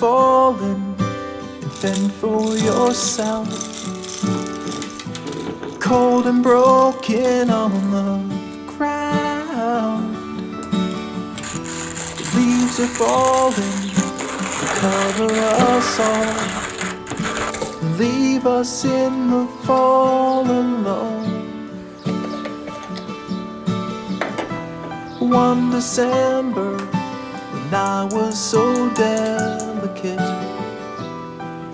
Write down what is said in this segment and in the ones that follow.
fallen and fend for yourself. Cold and broken on the ground. The leaves are falling to cover us all, leave us in the fall alone. One December, when I was so delicate,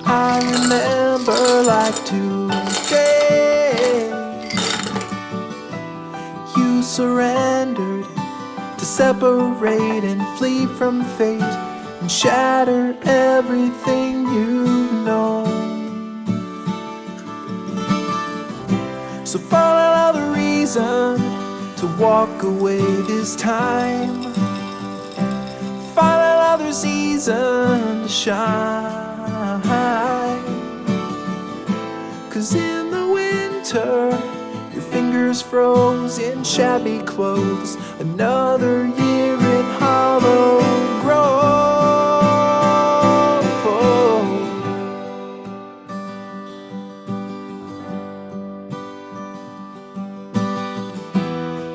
I remember like today. You surrendered to separate and flee from fate and shatter everything you know. So find another reason to walk away this time. Find another season to shine. 'Cause in the winter, your fingers froze in shabby clothes. Another year in hollow grove.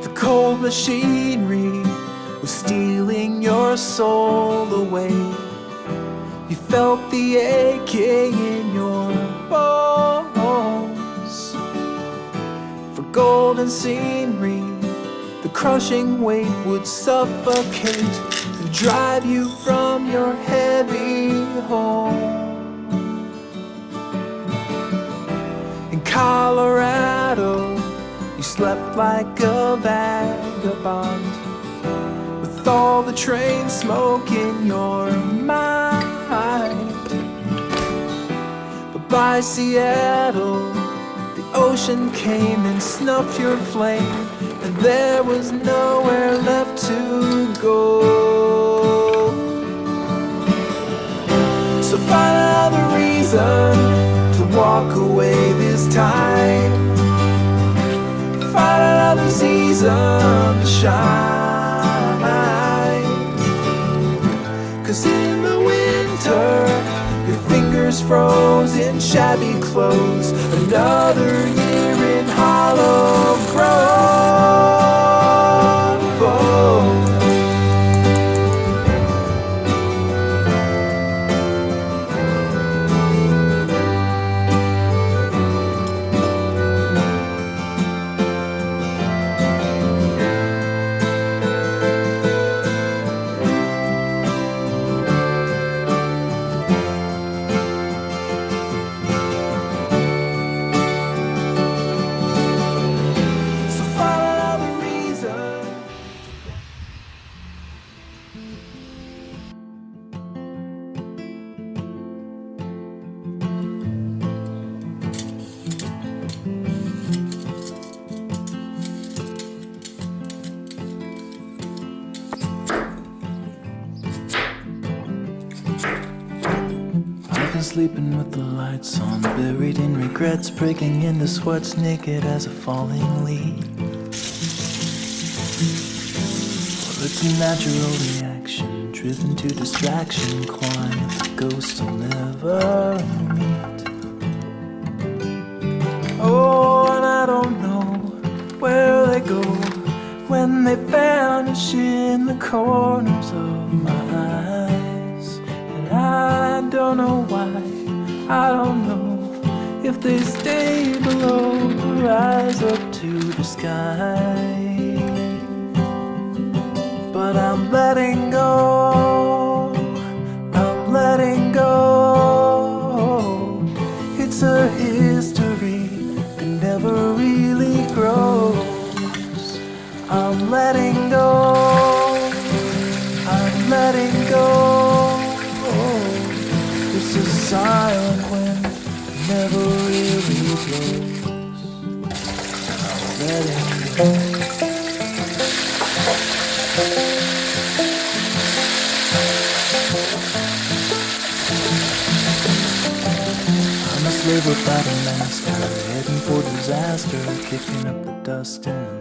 The cold machinery was stealing your soul away. You felt the aching in your bones. For golden scenery, the crushing weight would suffocate and drive you from your heavy home. In Colorado, you slept like a vagabond, with all the train smoke in your mind. But by Seattle, the ocean came and snuffed your flame, and there was nowhere left to go. So find another reason to walk away this time. Find another season to shine. 'Cause in the winter, your fingers froze in shabby clothes. Another year in hollow grove. Oh. Sleeping with the lights on, buried in regrets, breaking into sweats, naked as a falling leaf. Well, it's a natural reaction, driven to distraction, climb with the ghosts will never meet. Oh, and I don't know where they go when they vanish in the corners of my eyes. And I don't know why, I don't know if they stay below or rise up to the sky. But I'm letting go, I'm letting go. It's a history that never really grows. I'm letting go, I'm letting go. It's a silent wind that never really blows. I'm letting go. I'm a slave without a master, heading for disaster, kicking up the dust in the